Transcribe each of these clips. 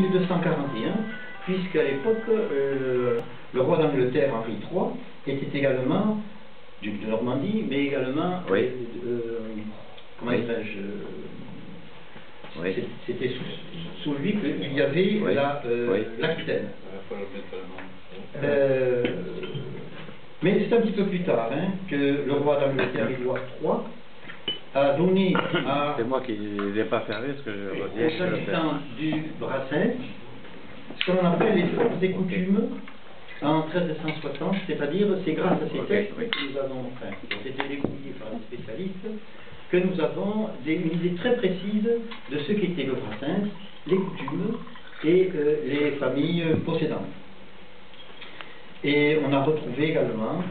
1241, puisqu'à l'époque, le roi d'Angleterre, Henri III, était également duc de Normandie, mais également, oui. comment dirais-je, oui. c'était sous lui qu'il y avait oui. l'Aquitaine. Mais c'est un petit peu plus tard que le roi d'Angleterre, Édouard III, a donné à... C'est moi qui n'ai pas fermé ce que je reviens. S'agissant du Brassens, ce que l'on appelle les forces et coutumes en 1360, c'est-à-dire c'est grâce à ces textes que nous avons, qui ont été dépouillés par les spécialistes, que nous avons une idée très précise de ce qu'était le Brassens, les coutumes et les familles possédantes. Et on a retrouvé également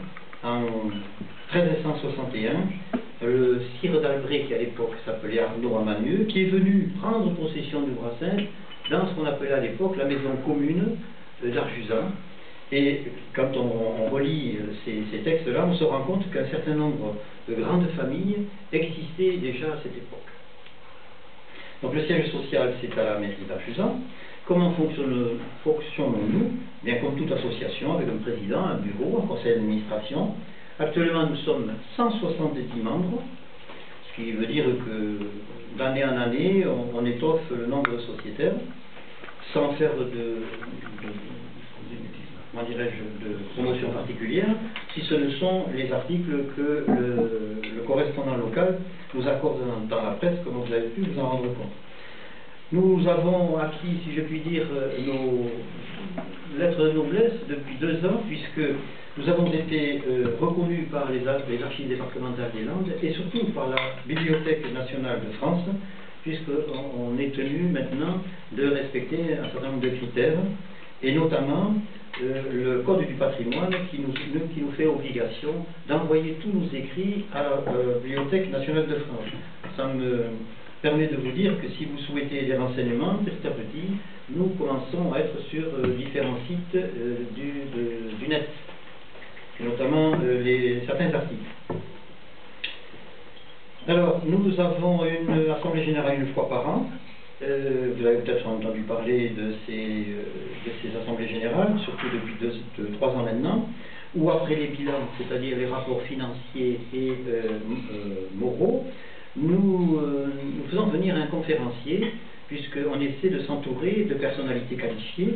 en 1361 le sire d'Albret, qui à l'époque s'appelait Arnaud Amanieu, qui est venu prendre possession du Brassens dans ce qu'on appelait à l'époque la maison commune d'Arjusan. Et quand on relit ces textes-là, on se rend compte qu'un certain nombre de grandes familles existaient déjà à cette époque. Donc le siège social, c'est à la mairie d'Arjusan. Comment fonctionnons-nous? Bien comme toute association, avec un président, un bureau, un conseil d'administration. Actuellement, nous sommes 170 membres, ce qui veut dire que d'année en année, on étoffe le nombre de sociétaires, sans faire comment dirais-je, de promotion particulière, si ce ne sont les articles que le correspondant local nous accorde dans la presse, comme vous avez pu vous en rendre compte. Nous avons acquis, si je puis dire, nos lettres de noblesse depuis 2 ans, puisque nous avons été reconnus par les archives départementales des Landes et surtout par la Bibliothèque nationale de France, puisqu'on est tenu maintenant de respecter un certain nombre de critères, et notamment le Code du patrimoine qui nous fait obligation d'envoyer tous nos écrits à la Bibliothèque nationale de France. Ça me permet de vous dire que si vous souhaitez des renseignements, petit à petit, nous commençons à être sur différents sites du net, et notamment certains articles. Alors, nous avons une assemblée générale une fois par an. Vous avez peut-être entendu parler de ces assemblées générales, surtout depuis 3 ans maintenant, où après les bilans, c'est-à-dire les rapports financiers et moraux, nous faisons venir un conférencier, puisqu'on essaie de s'entourer de personnalités qualifiées,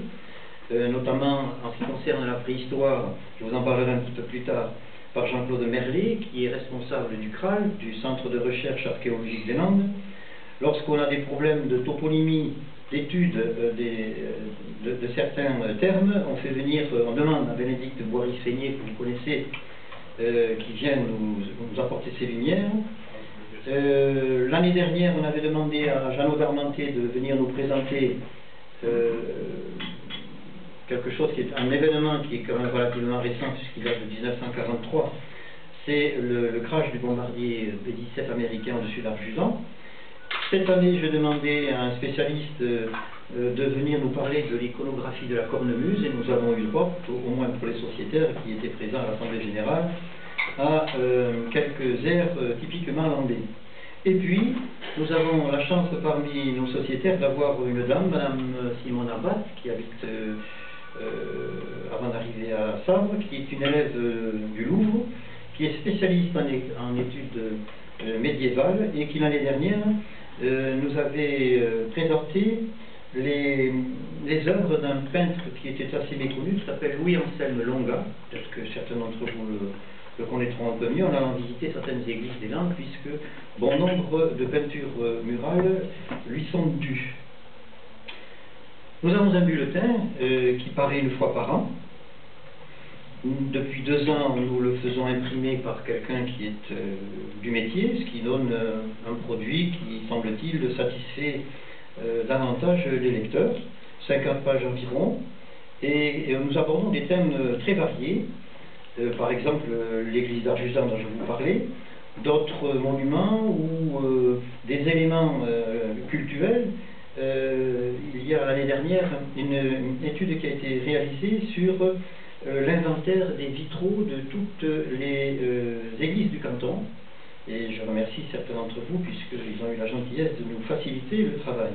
notamment en ce qui concerne la préhistoire, je vous en parlerai un petit peu plus tard, par Jean-Claude Merlet, qui est responsable du CRAL, du Centre de recherche archéologique des Landes. Lorsqu'on a des problèmes de toponymie, d'études de certains termes, on demande à Bénédicte Boiry-Seigné, que vous connaissez, qui vient nous apporter ses lumières. L'année dernière, on avait demandé à Jeannot Darmenté de venir nous présenter quelque chose qui est un événement qui est quand même relativement récent, puisqu'il date de 1943. C'est le crash du bombardier B-17 américain au-dessus d'Arjusan. Cette année, je demandais à un spécialiste de venir nous parler de l'iconographie de la cornemuse, et nous avons eu le droit, au moins pour les sociétaires qui étaient présents à l'Assemblée générale, à quelques airs typiquement landais. Et puis, nous avons la chance parmi nos sociétaires d'avoir une dame, Madame Simone Abbat, qui habite avant d'arriver à Sabre, qui est une élève du Louvre, qui est spécialiste en études médiévales et qui l'année dernière nous avait présenté les œuvres d'un peintre qui était assez méconnu, qui s'appelle Louis-Anselme Longa. Peut-être que certains d'entre vous le connaîtront un peu mieux en allant visiter certaines églises des Landes, puisque bon nombre de peintures murales lui sont dues. Nous avons un bulletin qui paraît une fois par an. Depuis 2 ans, nous le faisons imprimer par quelqu'un qui est du métier, ce qui donne un produit qui, semble-t-il, satisfait davantage les lecteurs, 50 pages environ, et nous abordons des thèmes très variés, par exemple l'église d'Arjusan dont je vous parlais, d'autres monuments ou des éléments cultuels. Il y a l'année dernière une étude qui a été réalisée sur l'inventaire des vitraux de toutes les églises du canton, et je remercie certains d'entre vous puisqu'ils ont eu la gentillesse de nous faciliter le travail.